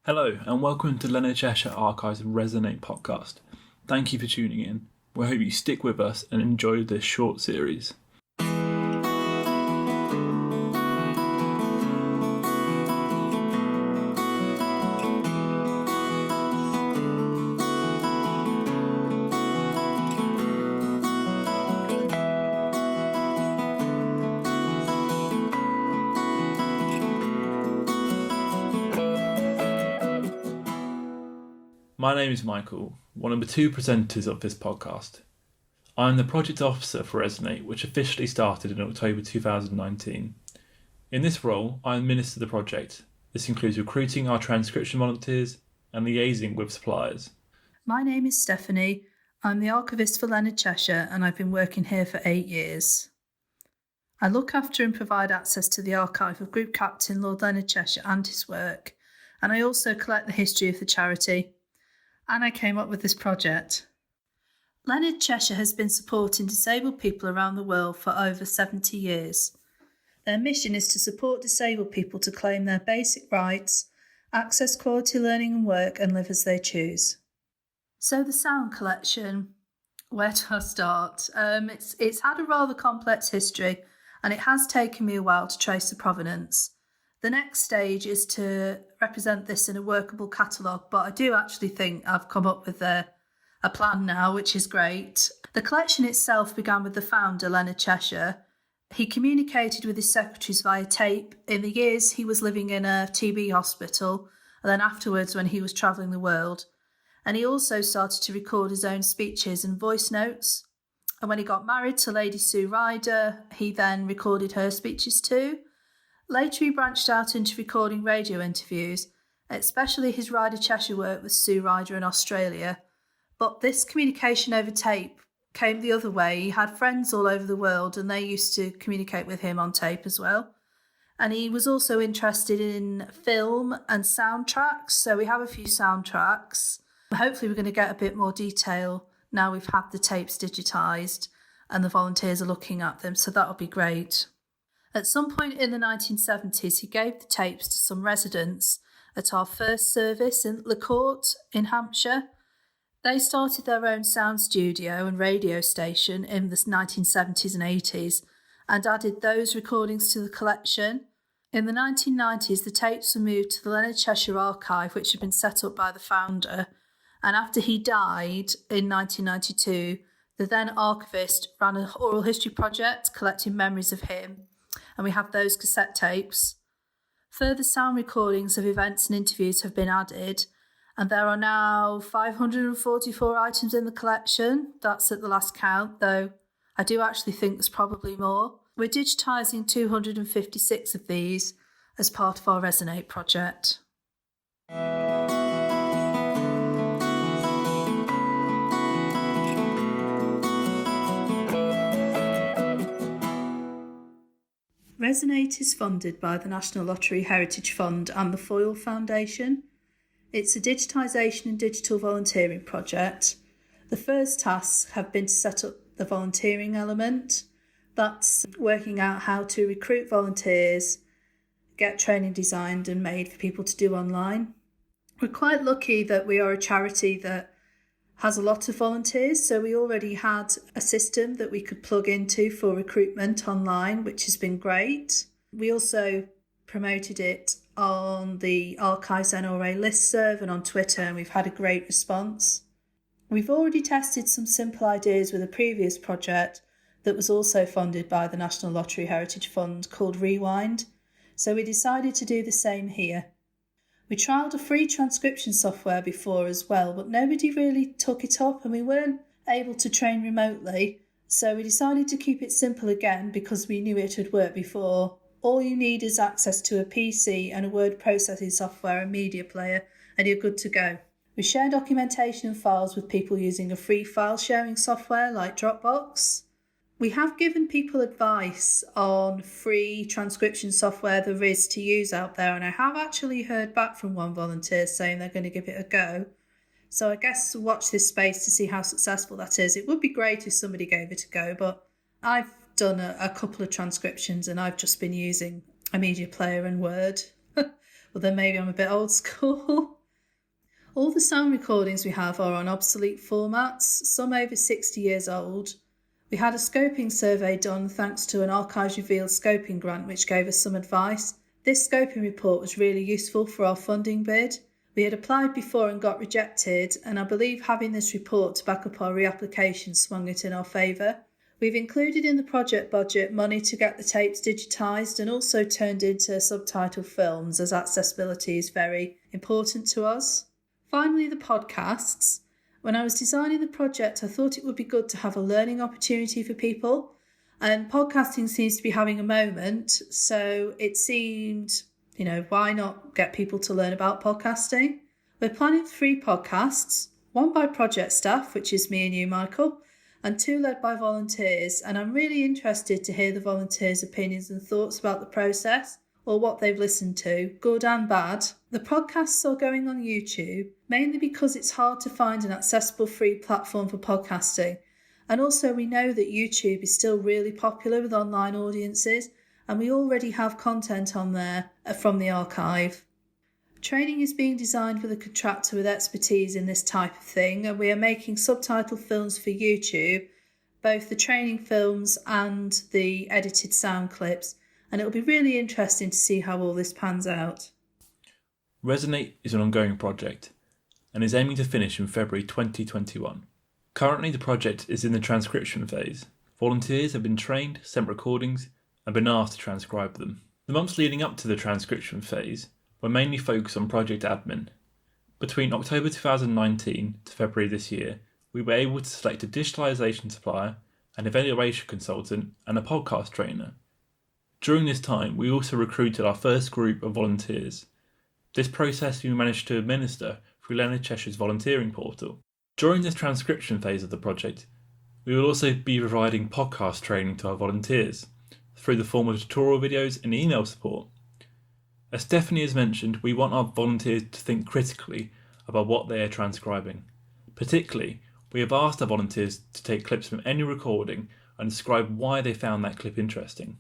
Hello and welcome to Leonard Cheshire Archives Resonate podcast. Thank you for tuning in. We hope you stick with us and enjoy this short series. My name is Michael, one of the two presenters of this podcast. I am the project officer for Resonate, which officially started in October 2019. In this role, I administer the project. This includes recruiting our transcription volunteers and liaising with suppliers. My name is Stephanie. I'm the Archivist for Leonard Cheshire and I've been working here for 8 years. I look after and provide access to the archive of Group Captain Lord Leonard Cheshire and his work, and I also collect the history of the charity. And I came up with this project. Leonard Cheshire has been supporting disabled people around the world for over 70 years. Their mission is to support disabled people to claim their basic rights, access quality learning and work, and live as they choose. So the sound collection, where do I start? It's had a rather complex history, and it has taken me a while to trace the provenance. The next stage is to represent this in a workable catalogue, but I do actually think I've come up with a plan now, which is great. The collection itself began with the founder, Leonard Cheshire. He communicated with his secretaries via tape in the years he was living in a TB hospital, and then afterwards when he was travelling the world. And he also started to record his own speeches and voice notes. And when he got married to Lady Sue Ryder, he then recorded her speeches too. Later he branched out into recording radio interviews, especially his Ryder Cheshire work with Sue Ryder in Australia. But this communication over tape came the other way. He had friends all over the world and they used to communicate with him on tape as well. And he was also interested in film and soundtracks, so we have a few soundtracks. Hopefully we're going to get a bit more detail now we've had the tapes digitised and the volunteers are looking at them, so that'll be great. At some point in the 1970s, he gave the tapes to some residents at our first service in Le Court in Hampshire. They started their own sound studio and radio station in the 1970s and 80s and added those recordings to the collection. In the 1990s, the tapes were moved to the Leonard Cheshire Archive, which had been set up by the founder. And after he died in 1992, the then archivist ran an oral history project collecting memories of him. And we have those cassette tapes. Further sound recordings of events and interviews have been added, and there are now 544 items in the collection. That's at the last count, though I do actually think there's probably more. We're digitising 256 of these as part of our Resonate project. Resonate is funded by the National Lottery Heritage Fund and the Foyle Foundation. It's a digitisation and digital volunteering project. The first tasks have been to set up the volunteering element. That's working out how to recruit volunteers, get training designed and made for people to do online. We're quite lucky that we are a charity that has a lot of volunteers, so we already had a system that we could plug into for recruitment online, which has been great. We also promoted it on the Archives NRA listserv and on Twitter, and we've had a great response. We've already tested some simple ideas with a previous project that was also funded by the National Lottery Heritage Fund called Rewind, so we decided to do the same here. We trialled a free transcription software before as well, but nobody really took it up and we weren't able to train remotely. So we decided to keep it simple again because we knew it had worked before. All you need is access to a PC and a word processing software and media player and you're good to go. We share documentation and files with people using a free file sharing software like Dropbox. We have given people advice on free transcription software there is to use out there, and I have actually heard back from one volunteer saying they're going to give it a go. So I guess watch this space to see how successful that is. It would be great if somebody gave it a go, but I've done a couple of transcriptions and I've just been using a media player and Word. Well, then maybe I'm a bit old school. All the sound recordings we have are on obsolete formats, some over 60 years old. We had a scoping survey done thanks to an Archives Revealed scoping grant which gave us some advice. This scoping report was really useful for our funding bid. We had applied before and got rejected, and I believe having this report to back up our reapplication swung it in our favour. We've included in the project budget money to get the tapes digitised and also turned into subtitled films, as accessibility is very important to us. Finally, the podcasts. When I was designing the project, I thought it would be good to have a learning opportunity for people, and podcasting seems to be having a moment, so it seemed, why not get people to learn about podcasting? We're planning 3 podcasts, 1 by project staff, which is me and you, Michael, and 2 led by volunteers, and I'm really interested to hear the volunteers' opinions and thoughts about the process, or what they've listened to, good and bad. The podcasts are going on YouTube, mainly because it's hard to find an accessible free platform for podcasting, and also we know that YouTube is still really popular with online audiences, and we already have content on there from the archive. Training is being designed with a contractor with expertise in this type of thing, and we are making subtitle films for YouTube, both the training films and the edited sound clips, and it'll be really interesting to see how all this pans out. Resonate is an ongoing project and is aiming to finish in February 2021. Currently, the project is in the transcription phase. Volunteers have been trained, sent recordings, and been asked to transcribe them. The months leading up to the transcription phase were mainly focused on project admin. Between October 2019 to February this year, we were able to select a digitalisation supplier, an evaluation consultant, and a podcast trainer. During this time, we also recruited our first group of volunteers. This process we managed to administer through Leonard Cheshire's volunteering portal. During this transcription phase of the project, we will also be providing podcast training to our volunteers through the form of tutorial videos and email support. As Stephanie has mentioned, we want our volunteers to think critically about what they are transcribing. Particularly, we have asked our volunteers to take clips from any recording and describe why they found that clip interesting.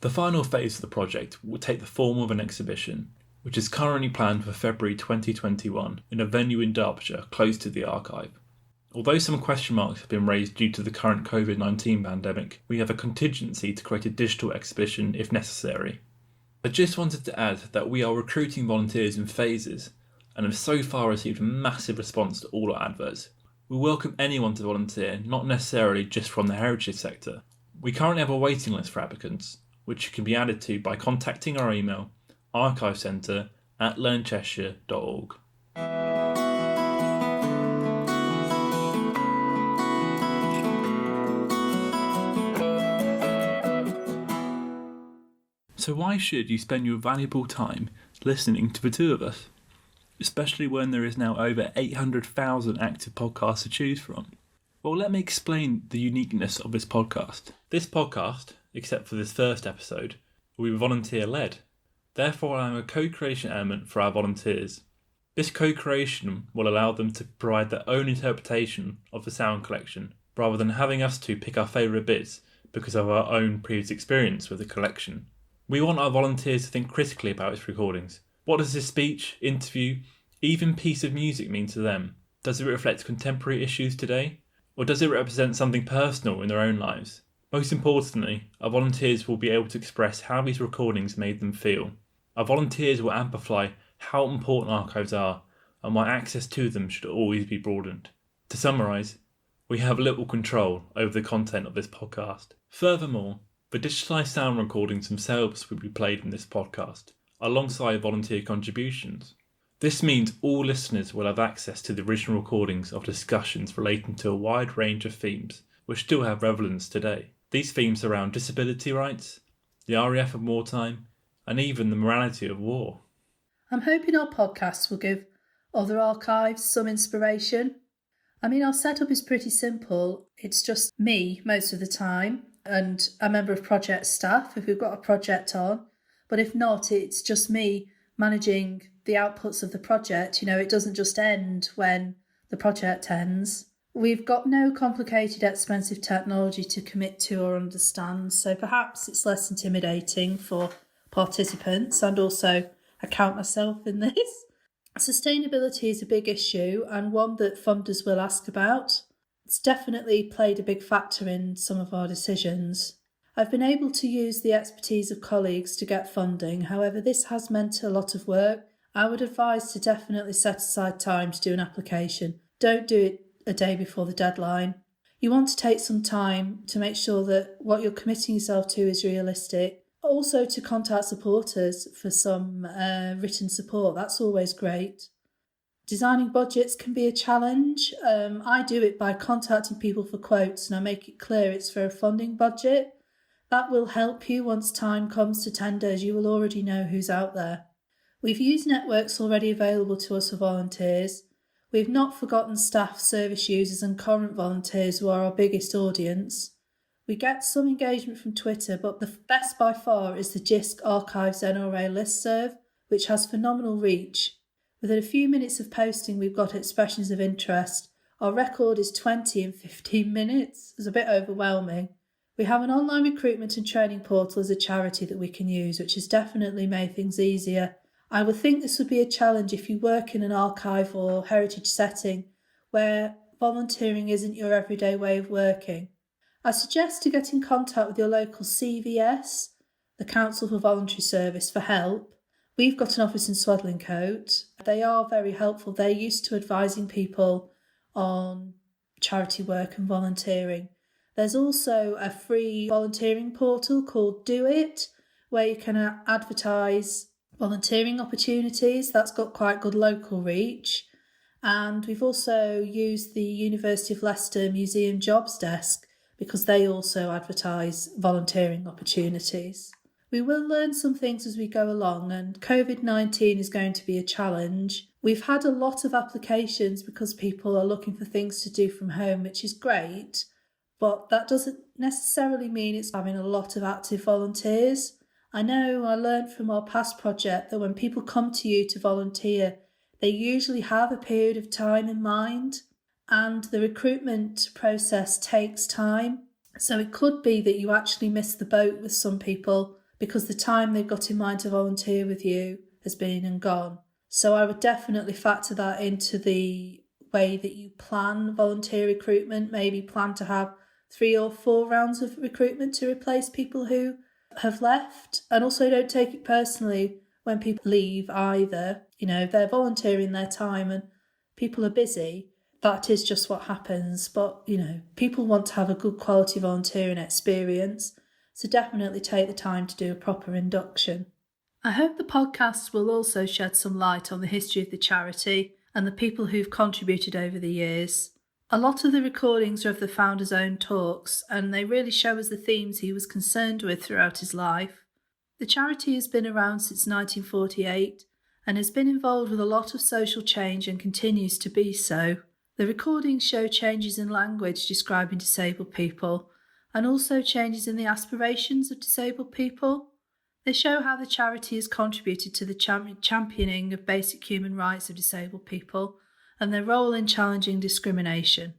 The final phase of the project will take the form of an exhibition, which is currently planned for February 2021 in a venue in Derbyshire close to the archive. Although some question marks have been raised due to the current COVID-19 pandemic, we have a contingency to create a digital exhibition if necessary. I just wanted to add that we are recruiting volunteers in phases and have so far received a massive response to all our adverts. We welcome anyone to volunteer, not necessarily just from the heritage sector. We currently have a waiting list for applicants, which can be added to by contacting our email archivecentre@learncheshire.org. So why should you spend your valuable time listening to the two of us? Especially when there is now over 800,000 active podcasts to choose from. Well, let me explain the uniqueness of this podcast. This podcast, except for this first episode, will be volunteer-led. Therefore, I am a co-creation element for our volunteers. This co-creation will allow them to provide their own interpretation of the sound collection, rather than having us to pick our favourite bits because of our own previous experience with the collection. We want our volunteers to think critically about its recordings. What does this speech, interview, even piece of music mean to them? Does it reflect contemporary issues today? Or does it represent something personal in their own lives? Most importantly, our volunteers will be able to express how these recordings made them feel. Our volunteers will amplify how important archives are and why access to them should always be broadened. To summarise, we have little control over the content of this podcast. Furthermore, the digitised sound recordings themselves will be played in this podcast, alongside volunteer contributions. This means all listeners will have access to the original recordings of discussions relating to a wide range of themes, which still have relevance today. These themes around disability rights, the RAF of wartime, and even the morality of war. I'm hoping our podcasts will give other archives some inspiration. Our setup is pretty simple. It's just me most of the time and a member of project staff if we've got a project on. But if not, it's just me managing the outputs of the project. It doesn't just end when the project ends. We've got no complicated, expensive technology to commit to or understand, so perhaps it's less intimidating for participants and also I count myself in this. Sustainability is a big issue and one that funders will ask about. It's definitely played a big factor in some of our decisions. I've been able to use the expertise of colleagues to get funding, however this has meant a lot of work. I would advise to definitely set aside time to do an application. Don't do it a day before the deadline. You want to take some time to make sure that what you're committing yourself to is realistic. Also to contact supporters for some written support, that's always great. Designing budgets can be a challenge. I do it by contacting people for quotes and I make it clear it's for a funding budget. That will help you once time comes to tenders, you will already know who's out there. We've used networks already available to us for volunteers. We've not forgotten staff, service users and current volunteers who are our biggest audience. We get some engagement from Twitter, but the best by far is the JISC Archives NRA listserv, which has phenomenal reach. Within a few minutes of posting, we've got expressions of interest. Our record is 20 in 15 minutes. It's a bit overwhelming. We have an online recruitment and training portal as a charity that we can use, which has definitely made things easier. I would think this would be a challenge if you work in an archive or heritage setting where volunteering isn't your everyday way of working. I suggest to get in contact with your local CVS, the Council for Voluntary Service, for help. We've got an office in Swadlincote. They are very helpful. They're used to advising people on charity work and volunteering. There's also a free volunteering portal called Do It, where you can advertise volunteering opportunities. That's got quite good local reach. And we've also used the University of Leicester Museum Jobs Desk because they also advertise volunteering opportunities. We will learn some things as we go along, and COVID-19 is going to be a challenge. We've had a lot of applications because people are looking for things to do from home, which is great, but that doesn't necessarily mean it's having a lot of active volunteers. I know I learned from our past project that when people come to you to volunteer, they usually have a period of time in mind, and the recruitment process takes time. So it could be that you actually miss the boat with some people because the time they've got in mind to volunteer with you has been and gone. So I would definitely factor that into the way that you plan volunteer recruitment. Maybe plan to have 3 or 4 rounds of recruitment to replace people who have left. And also don't take it personally when people leave either. You know, they're volunteering their time and people are busy. That is just what happens. But, you know, people want to have a good quality volunteering experience. So definitely take the time to do a proper induction. I hope the podcast will also shed some light on the history of the charity and the people who've contributed over the years. A lot of the recordings are of the founder's own talks, and they really show us the themes he was concerned with throughout his life. The charity has been around since 1948 and has been involved with a lot of social change and continues to be so. The recordings show changes in language describing disabled people and also changes in the aspirations of disabled people. They show how the charity has contributed to the championing of basic human rights of disabled people and their role in challenging discrimination.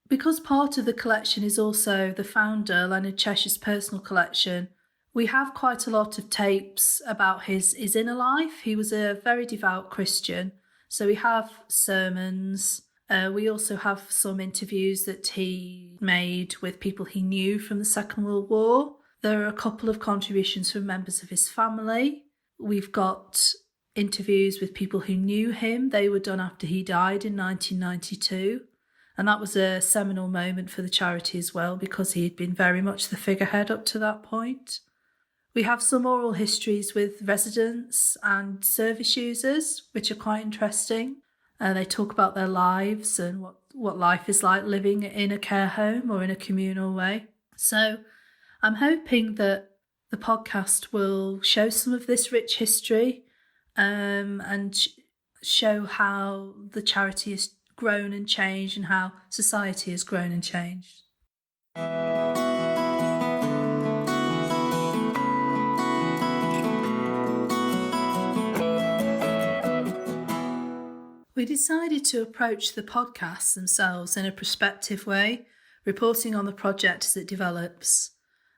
Because part of the collection is also the founder, Leonard Cheshire's personal collection, we have quite a lot of tapes about his inner life. He was a very devout Christian, so we have sermons. We also have some interviews that he made with people he knew from the Second World War. There are a couple of contributions from members of his family. We've got interviews with people who knew him. They were done after he died in 1992. And that was a seminal moment for the charity as well, because he had been very much the figurehead up to that point. We have some oral histories with residents and service users, which are quite interesting. They talk about their lives and what life is like living in a care home or in a communal way. So I'm hoping that the podcast will show some of this rich history and show how the charity has grown and changed and how society has grown and changed. We decided to approach the podcasts themselves in a prospective way, reporting on the project as it develops.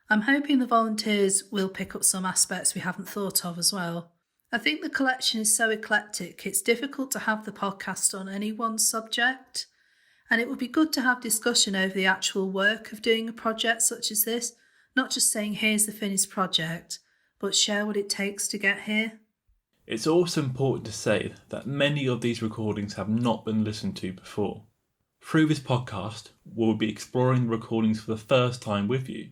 I'm hoping the volunteers will pick up some aspects we haven't thought of as well. I think the collection is so eclectic, it's difficult to have the podcast on any one subject. And it would be good to have discussion over the actual work of doing a project such as this, not just saying here's the finished project, but share what it takes to get here. It's also important to say that many of these recordings have not been listened to before. Through this podcast, we'll be exploring the recordings for the first time with you.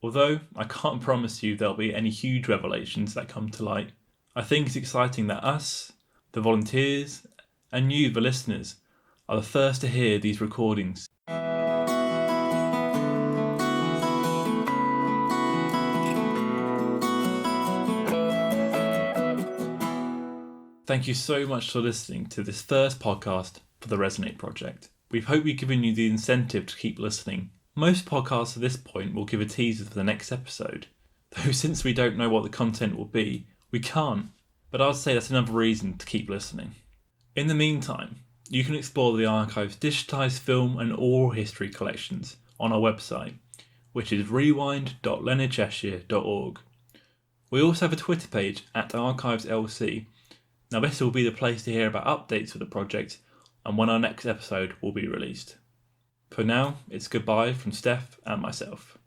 Although I can't promise you there'll be any huge revelations that come to light, I think it's exciting that us, the volunteers, and you, the listeners, are the first to hear these recordings. Thank you so much for listening to this first podcast for the Resonate project. We hope we've given you the incentive to keep listening. Most podcasts at this point will give a teaser for the next episode, though since we don't know what the content will be, we can't. But I'd say that's another reason to keep listening. In the meantime, you can explore the archive's digitised film and oral history collections on our website, which is rewind.leonardcheshire.org. We also have a Twitter page at ArchivesLC. Now this will be the place to hear about updates for the project and when our next episode will be released. For now, it's goodbye from Steph and myself.